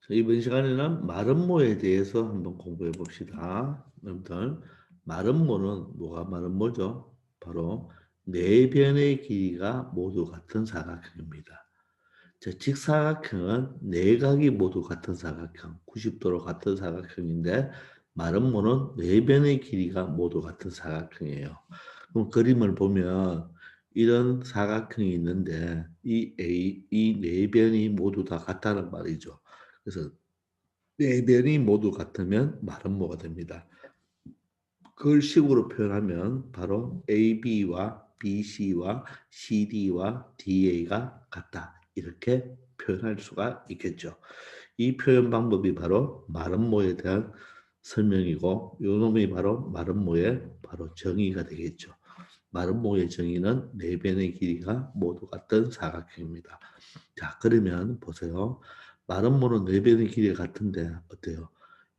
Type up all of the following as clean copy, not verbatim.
자, 이번 시간에는 마름모에 대해서 한번 공부해 봅시다. 여러분들, 마름모는 뭐가 마름모죠? 바로 네 변의 길이가 모두 같은 사각형입니다. 자, 직사각형은 네 각이 모두 같은 사각형, 90도로 같은 사각형인데 마름모는 네 변의 길이가 모두 같은 사각형이에요. 그럼 그림을 보면 이런 사각형이 있는데 이 네 변이 모두 다 같다는 말이죠. 그래서 네 변이 모두 같으면 마름모가 됩니다. 그걸 식으로 표현하면 바로 AB와 BC와 CD와 DA가 같다. 이렇게 표현할 수가 있겠죠. 이 표현 방법이 바로 마름모에 대한 설명이고 요 놈이 바로 마름모의 바로 정의가 되겠죠. 마름모의 정의는 네 변의 길이가 모두 같은 사각형입니다. 자, 그러면 보세요. 마름모는 네 변의 길이가 같은데 어때요?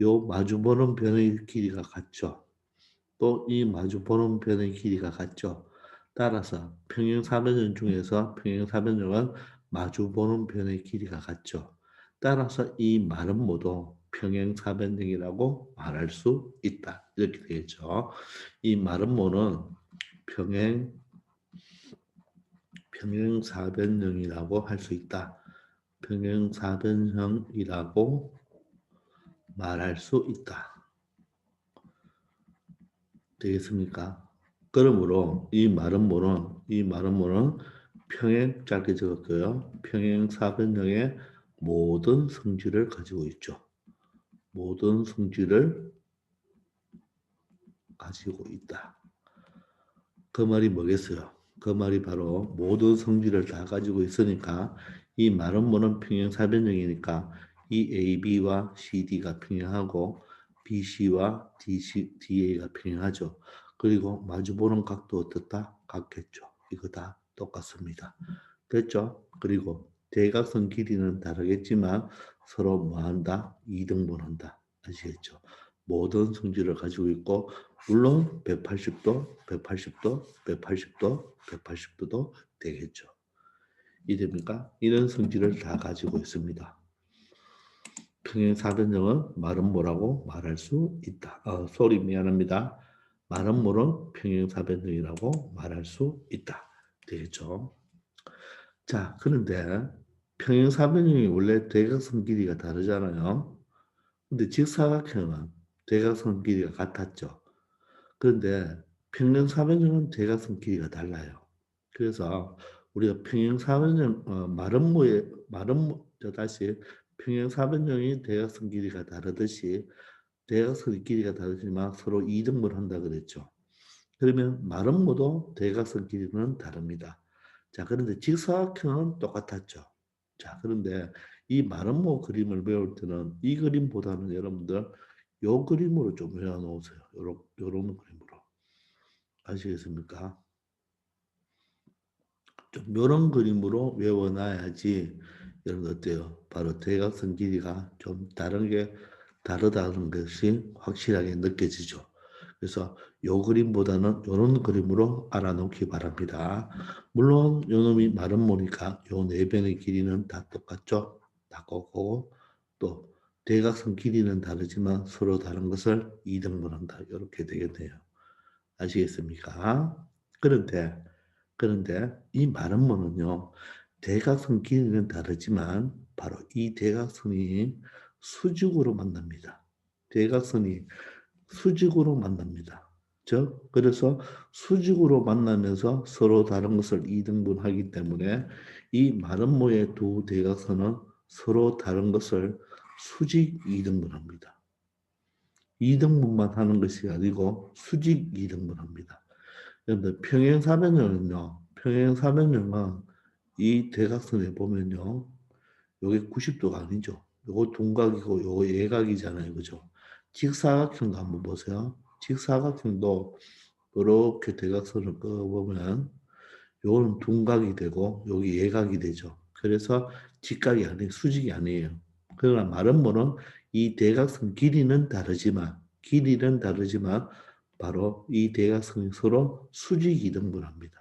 요 마주보는 변의 길이가 같죠. 또 이 마주보는 변의 길이가 같죠. 따라서 평행사변형 중에서 평행사변형은 마주보는 변의 길이가 같죠. 따라서 이 마름모도 평행사변형이라고 말할 수 있다. 이렇게 되겠죠. 이 마름모는 평행사변형이라고 할 수 있다. 평행사변형이라고 말할 수 있다. 되겠습니까? 그러므로 이 말은 평행 짧게 적었고요. 평행사변형의 모든 성질을 가지고 있죠. 모든 성질을 가지고 있다. 그 말이 뭐겠어요? 그 말이 바로 모든 성질을 다 가지고 있으니까 이 말은 평행사변형이니까 이 AB와 CD가 평행하고 BC와 DA가 평행하죠. 그리고 마주보는 각도 어떻다? 같겠죠. 이거 다 똑같습니다. 됐죠? 그리고 대각선 길이는 다르겠지만 서로 뭐한다? 이등분한다. 아시겠죠? 모든 성질을 가지고 있고 물론 180도, 180도, 180도, 180도도 되겠죠. 이됩니까? 이런 성질을 다 가지고 있습니다. 평행사변형은 말은 뭐라고 말할 수 있다. 소리 미안합니다. 말은 뭐는 평행사변형이라고 말할 수 있다. 되겠죠. 자, 그런데 평행사변형이 원래 대각선 길이가 다르잖아요. 근데 직사각형은 대각선 길이가 같았죠. 그런데 평행사변형은 대각선 길이가 달라요. 그래서 우리가 평행사변형 마름모에 저 다시 평행사변형이 대각선 길이가 다르듯이 대각선 길이가 다르지만 서로 이등분 한다 그랬죠. 그러면 마름모도 대각선 길이는 다릅니다. 자, 그런데 직사각형은 똑같았죠. 자, 그런데 이 마름모 그림을 배울 때는 이 그림보다는 여러분들 요 그림으로 좀 외워놓으세요. 요런 그림으로. 아시겠습니까? 좀 이런 그림으로 외워놔야지 여러분 어때요? 바로 대각선 길이가 좀 다르다는 것이 확실하게 느껴지죠. 그래서 요 그림보다는 요런 그림으로 알아놓기 바랍니다. 물론 요놈이 마름모니까 요 네 변의 길이는 다 똑같죠? 다 똑같고 또 대각선 길이는 다르지만 서로 다른 것을 이등분한다. 이렇게 되겠네요. 아시겠습니까? 그런데 이 마름모는요. 대각선 길이는 다르지만 바로 이 대각선이 수직으로 만납니다. 대각선이 수직으로 만납니다. 그래서 수직으로 만나면서 서로 다른 것을 이등분하기 때문에 이 마름모의 두 대각선은 서로 다른 것을 수직 이등분합니다. 이등분만 하는 것이 아니고 수직 이등분합니다. 그런데 평행사변형은 이 대각선에 보면요. 요게 90도가 아니죠. 요거 동각이고 요거 예각이잖아요. 그죠? 직사각형도 한번 보세요. 직사각형도 이렇게 대각선을 그어보면 요거는 둔각이 되고 여기 예각이 되죠. 그래서 직각이 아니에요. 수직이 아니에요. 그러나 말은 뭐는 이 대각선 길이는 다르지만 바로 이 대각선이 서로 수직 이등분합니다.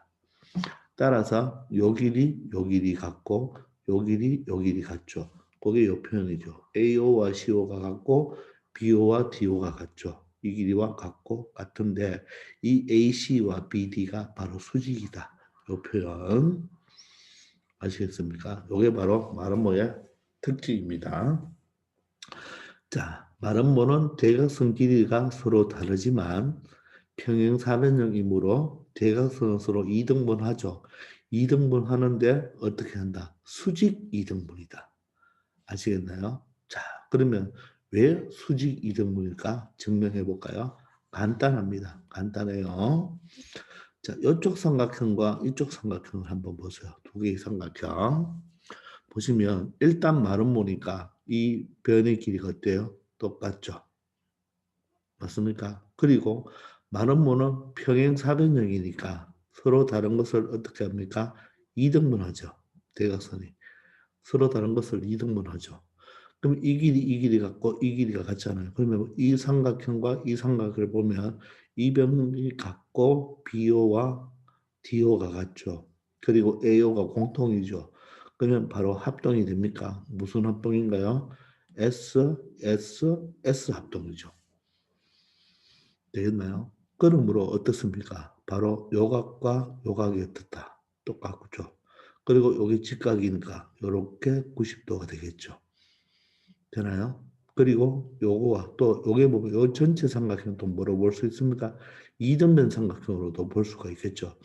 따라서 요 길이 같고 요 길이 같죠. 그게 요 표현이죠. AO와 CO가 같고 BO와 DO가 같죠. 이 길이와 같고 같은데 이 AC와 BD가 바로 수직이다. 요 표현 아시겠습니까? 요게 바로 마름모의 특징입니다. 자, 마름모는 대각선 길이가 서로 다르지만 평행사변형이므로 대각선은 서로 이등분하죠. 이등분하는데 어떻게 한다? 수직 이등분이다. 아시겠나요? 자, 그러면 왜 수직 이등분일까? 증명해 볼까요? 간단합니다. 간단해요. 자, 이쪽 삼각형과 이쪽 삼각형을 한번 보세요. 두 개의 삼각형. 보시면 일단 마름모니까 이 변의 길이가 어때요? 똑같죠? 맞습니까? 그리고 마름모는 평행사변형이니까 서로 다른 것을 어떻게 합니까? 이등분하죠. 대각선이. 서로 다른 것을 이등분하죠. 그럼 이 길이 같고 이 길이가 같잖아요. 그러면 이 삼각형과 이 삼각을 보면 이 변이 같고 BO와 DO가 같죠. 그리고 AO가 공통이죠. 그러면 바로 합동이 됩니까? 무슨 합동인가요? S, S, S 합동이죠. 되겠나요? 그러므로 어떻습니까? 바로 요각과 요각이 어떻다? 똑같죠. 그리고 여기 직각이니까 이렇게 90도가 되겠죠. 되나요? 그리고 요거와 또 요게 보면 요 전체 삼각형 또 뭐로 볼 수 있습니까? 이등변 삼각형으로도 볼 수가 있겠죠.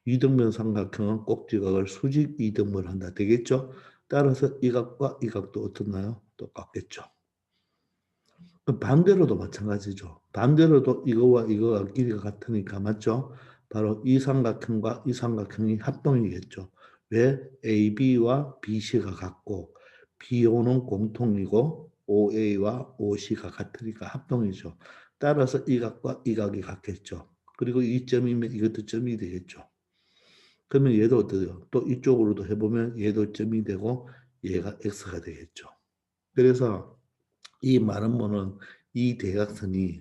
이등변 삼각형은 꼭지각을 수직 이등분을 한다. 되겠죠? 따라서 이 각과 이 각도 어떻나요? 똑같겠죠. 반대로도 마찬가지죠. 반대로도 이거와 이거가 길이가 같으니까 맞죠? 바로 이 삼각형과 이 삼각형이 합동이겠죠. 왜? AB와 BC가 같고 BO는 공통이고 OA와 OC가 같으니까 합동이죠. 따라서 이 각과 이 각이 같겠죠. 그리고 이 점이면 이것도 점이 되겠죠. 그러면 얘도 어떠세요? 또 이쪽으로도 해보면 얘도 점이 되고 얘가 X가 되겠죠. 그래서 이 마름모는 이 대각선이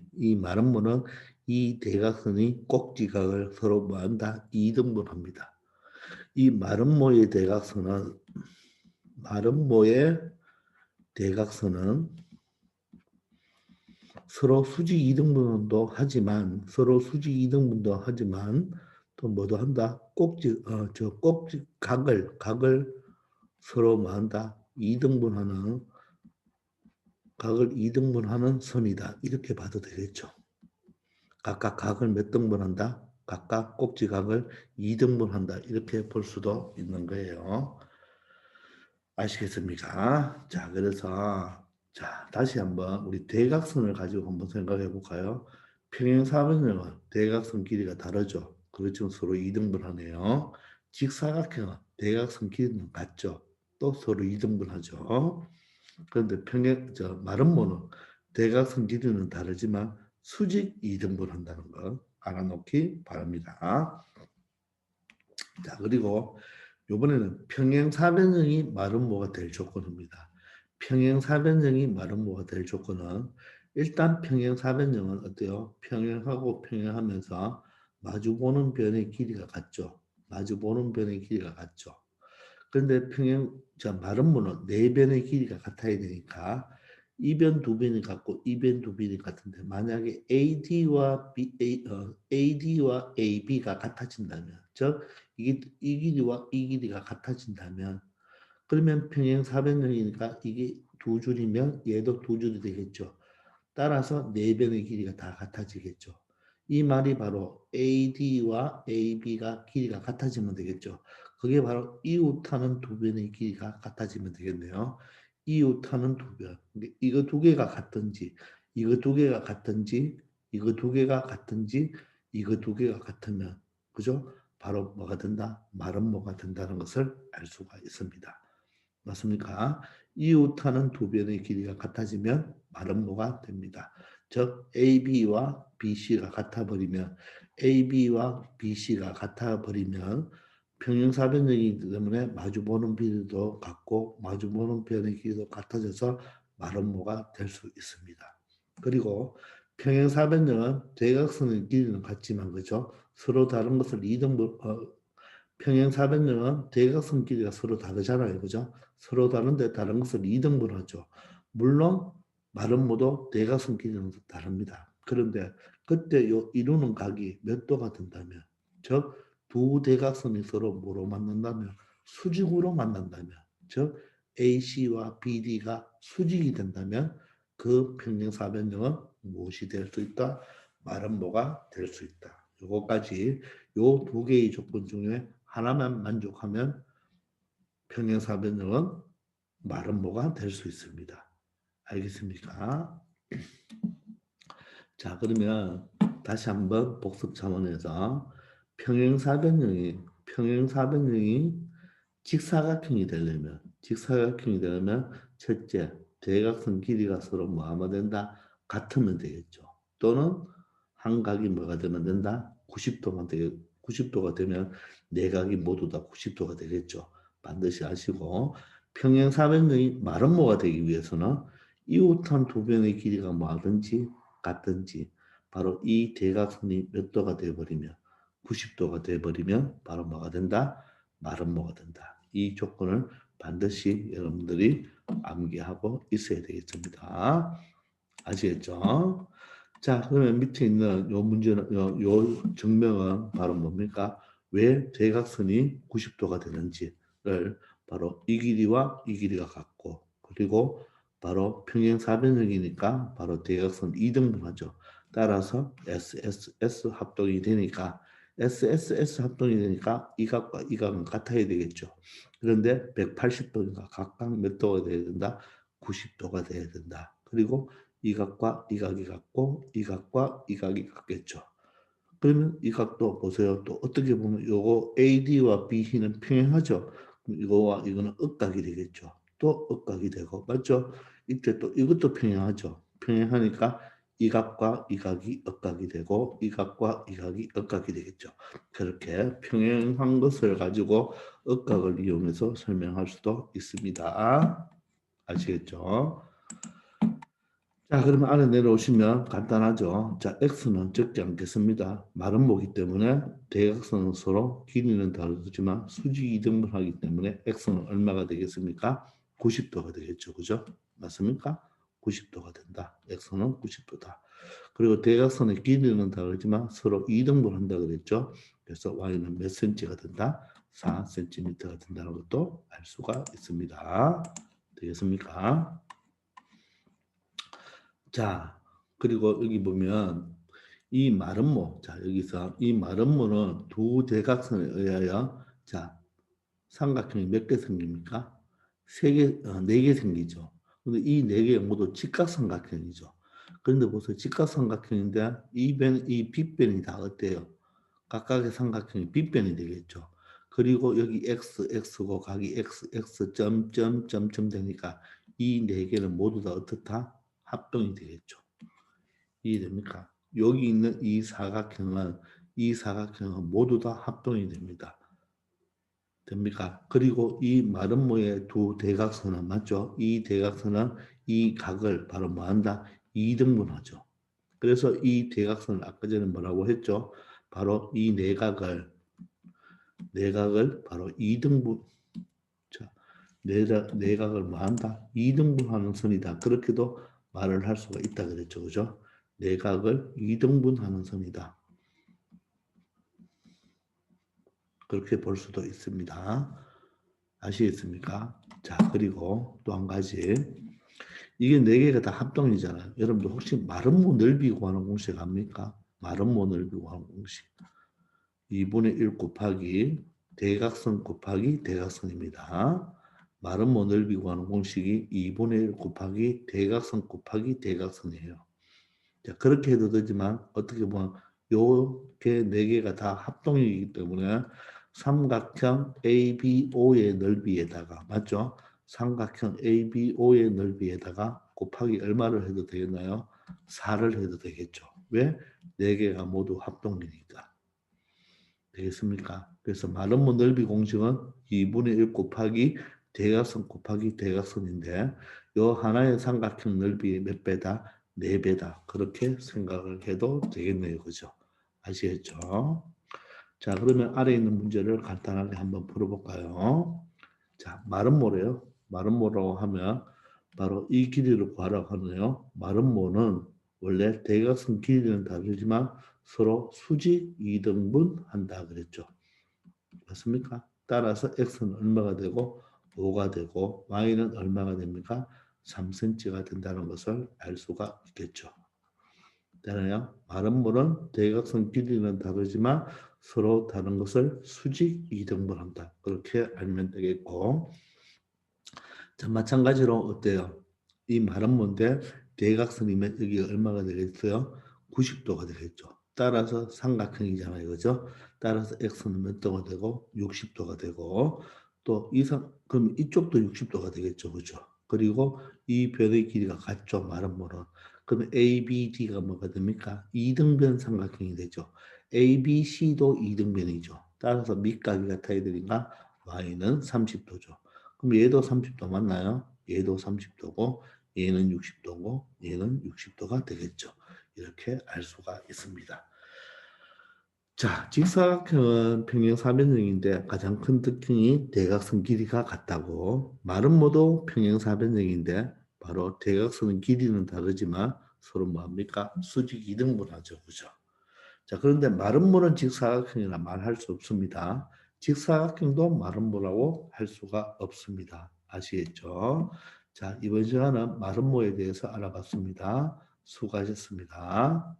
꼭지각을 서로 뭐한다? 이등분합니다. 이 마름모의 대각선은 서로 수직 이등분도 하지만 또 뭐도 한다? 각을 서로 뭐한다? 각을 이등분하는 선이다. 이렇게 봐도 되겠죠. 각각 각을 몇 등분한다? 각각 꼭지각을 2등분한다. 이렇게 볼 수도 있는 거예요. 아시겠습니까? 자, 그래서 자, 다시 한번 우리 대각선을 가지고 한번 생각해 볼까요? 평행사변형은 대각선 길이가 다르죠. 그렇지만 서로 2등분하네요. 직사각형은 대각선 길이는 같죠. 또 서로 2등분하죠. 그런데 마름모는 대각선 길이는 다르지만 수직 이등분 한다는 거 알아놓기 바랍니다. 자, 그리고 이번에는 평행사변형이 마름모가 될 조건입니다. 평행사변형이 마름모가 될 조건은 일단 평행사변형은 어때요? 평행하고 평행하면서 마주보는 변의 길이가 같죠. 마주보는 변의 길이가 같죠. 그런데 마름모는 네 변의 길이가 같아야 되니까 이 변 두 변이 같고 이 변 두 변이 같은데 만약에 AD와 AB가 같아진다면 즉 이 길이와 이 길이가 같아진다면 그러면 평행사변형이니까 이게 두 줄이면 얘도 두 줄이 되겠죠. 따라서 네 변의 길이가 다 같아지겠죠. 이 말이 바로 AD와 AB가 길이가 같아지면 되겠죠. 그게 바로 이웃하는 두 변의 길이가 같아지면 되겠네요. 이웃하는 두 변. 이거 두 개가 같든지, 이거 두 개가 같든지, 이거 두 개가 같든지, 이거 두 개가 같으면, 그죠? 바로 뭐가 된다? 마름모가 된다는 것을 알 수가 있습니다. 맞습니까? 이웃하는 두 변의 길이가 같아지면 마름모가 됩니다. 즉 AB와 BC가 같아버리면 AB와 BC가 같아버리면 평행사변형이기 때문에 마주보는 비례도 같고 마주보는 변의 길이도 같아져서 마름모가 될 수 있습니다. 그리고 평행사변형은 대각선의 길이는 같지만 그죠? 서로 다른 것을 평행사변형은 대각선 길이가 서로 다르잖아요. 그죠? 서로 다른데 다른 것을 2등분하죠. 물론 마름모도 대각선 길이는 다릅니다. 그런데 그때 요 이루는 각이 몇 도가 된다면, 즉 두 대각선이 서로 뭐로 만난다면, 수직으로 만난다면, 즉 AC와 BD가 수직이 된다면 그 평행사변형은 무엇이 될 수 있다? 마름모가 될 수 있다. 요거까지 요 두 개의 조건 중에 하나만 만족하면 평행사변형은 마름모가 될 수 있습니다. 알겠습니까? 자, 그러면 다시 한번 복습 차원에서 평행사변형이 직사각형이 되려면 첫째, 대각선 길이가 서로 뭐하면 된다? 같으면 되겠죠. 또는 한 각이 뭐가 되면 된다? 90도가 되면 네 각이 모두 다 90도가 되겠죠. 반드시 아시고, 평행사변형이 마름모가 되기 위해서는 이웃한 두 변의 길이가 뭐하든지 같든지, 바로 이 대각선이 몇 도가 되어버리면, 90도가 되어버리면 바로 뭐가 된다? 마름모가 된다. 이 조건을 반드시 여러분들이 암기하고 있어야 되겠습니다. 아시겠죠? 자, 그러면 밑에 있는 요 문제는, 요 증명은 바로 뭡니까? 왜 대각선이 90도가 되는지를 바로 이 길이와 이 길이가 같고, 그리고 바로 평행사변형이니까 바로 대각선 2등분하죠. 따라서 SSS 합동이 되니까, SSS 합동이 되니까 이 각과 이 각은 같아야 되겠죠. 그런데 180도니까 각각 몇 도가 돼야 된다? 90도가 돼야 된다. 그리고 이 각과 이 각이 같고 이 각과 이 각이 같겠죠. 그러면 이 각도 보세요. 또 어떻게 보면 요거 AD와 BC는 평행하죠. 그럼 이거와 이거는 억각이 되겠죠. 또 억각이 되고 맞죠? 이때 또 이것도 평행하죠. 평행하니까 이 각과 이 각이 억각이 되고 이 각과 이 각이 억각이 되겠죠. 그렇게 평행한 것을 가지고 억각을 이용해서 설명할 수도 있습니다. 아시겠죠? 자, 그러면 아래 내려오시면 간단하죠. 자, x는 적지 않겠습니다. 마름모기 때문에 대각선은 서로 길이는 다르지만 수직이 등분하기 때문에 x는 얼마가 되겠습니까? 90도가 되겠죠. 그죠? 맞습니까? 90도가 된다. x는 90도다. 그리고 대각선의 길이는 다르지만 서로 2등분한다 그랬죠. 그래서 y는 몇 cm가 된다? 4cm가 된다는 것도 알 수가 있습니다. 되겠습니까? 자, 그리고 여기 보면 이 마름모, 자, 여기서 이 마름모는 두 대각선에 의하여, 자, 삼각형이 몇 개 생깁니까? 네 개 생기죠. 근데 이 네 개 모두 직각삼각형이죠. 그런데 보세요. 직각삼각형인데 이 빗변이 다 어때요? 각각의 삼각형이 빗변이 되겠죠. 그리고 여기 x고 각이 x, 되니까 이 네 개는 모두 다 어떻다? 합동이 되겠죠. 이해됩니까? 여기 있는 이 사각형은 모두 다 합동이 됩니다. 됩니까? 그리고 이 마름모의 두 대각선은 맞죠? 이 대각선은 이 각을 바로 뭐한다? 2등분하죠. 그래서 이 대각선을 아까 전에 뭐라고 했죠? 바로 이 내각을 바로 2등분, 자, 내각을 뭐한다? 2등분하는 선이다. 그렇게도 말을 할 수가 있다 그랬죠. 그죠? 내각을 2등분하는 선이다. 그렇게 볼 수도 있습니다. 아시겠습니까? 자, 그리고 또 한 가지. 이게 네 개가 다 합동이잖아요. 여러분들 혹시 마름모 넓이 구하는 공식 압니까? 마름모 넓이 구하는 공식. 2분의 1 곱하기 대각선 곱하기 대각선입니다. 마름모 넓이 구하는 공식이 2분의 1 곱하기 대각선 곱하기 대각선이에요. 자, 그렇게 해도 되지만 어떻게 보면 요게 네 개가 다 합동이기 때문에 삼각형 ABO의 넓이에다가 맞죠? 삼각형 ABO의 넓이에다가 곱하기 얼마를 해도 되겠나요? 4를 해도 되겠죠. 왜? 네 개가 모두 합동이니까. 되겠습니까? 그래서 마름모 넓이 공식은 2분의 1 곱하기 대각선 곱하기 대각선인데 요 하나의 삼각형 넓이 몇 배다? 4배다. 그렇게 생각을 해도 되겠네요. 그죠? 아시겠죠? 자, 그러면 아래 있는 문제를 간단하게 한번 풀어볼까요? 자, 마름모래요. 마름모라고 하면 바로 이 길이를 구하라고 하네요. 마름모는 원래 대각선 길이는 다르지만 서로 수직 이등분 한다 그랬죠. 맞습니까? 따라서 x는 얼마가 되고 5가 되고 y는 얼마가 됩니까? 3cm가 된다는 것을 알 수가 있겠죠. 되나요? 마름모는 대각선 길이는 다르지만 서로 다른 것을 수직 이등분한다. 그렇게 알면 되겠고, 자, 마찬가지로 어때요? 이 마름모인데 대각선이면 여기 얼마가 되겠어요? 90도가 되겠죠. 따라서 삼각형이잖아요. 그죠? 따라서 x는 몇 도가 되고 60도가 되고 또 그럼 이쪽도 60도가 되겠죠. 그죠? 그리고 이 변의 길이가 같죠. 마름모는. 그럼 ABD가 뭐가 됩니까? 이등변 삼각형이 되죠. ABC도 이등변이죠. 따라서 밑각이 같아야 되니까 y는 30도죠. 그럼 얘도 30도 맞나요? 얘도 30도고 얘는 60도고 얘는 60도가 되겠죠. 이렇게 알 수가 있습니다. 자, 직사각형은 평행사변형인데 가장 큰 특징이 대각선 길이가 같다고. 마름모도 평행사변형인데 바로 대각선은 길이는 다르지만 서로 뭡니까? 수직 이등분하죠. 그죠? 자, 그런데 마름모는 직사각형이라 말할 수 없습니다. 직사각형도 마름모라고 할 수가 없습니다. 아시겠죠? 자, 이번 시간은 마름모에 대해서 알아봤습니다. 수고하셨습니다.